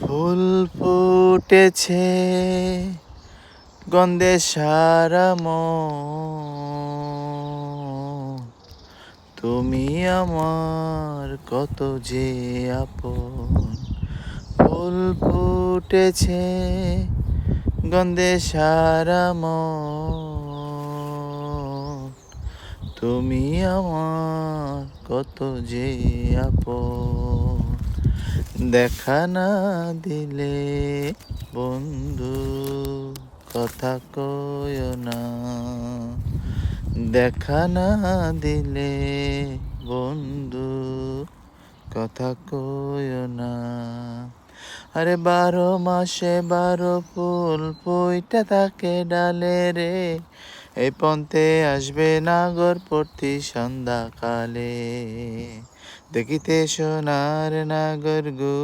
ফুল ফুটেছে গন্ধে সারা মন, তুমি আমার কত যে আপন। ফুল ফুটেছে গন্ধে সারা মন, তুমি আমার কত যে আপন। দেখা না দিলে বন্ধু কথা কয় না, দেখা না দিলে বন্ধু কথা কয় না। আরে 12 মাসে 12 ফুল ফুইটা থাকে ডালে রে, এই পন্থে আসবে নাগর প্রতি সন্ধ্যাকালে। দেখিতে সোনার নাগর গো,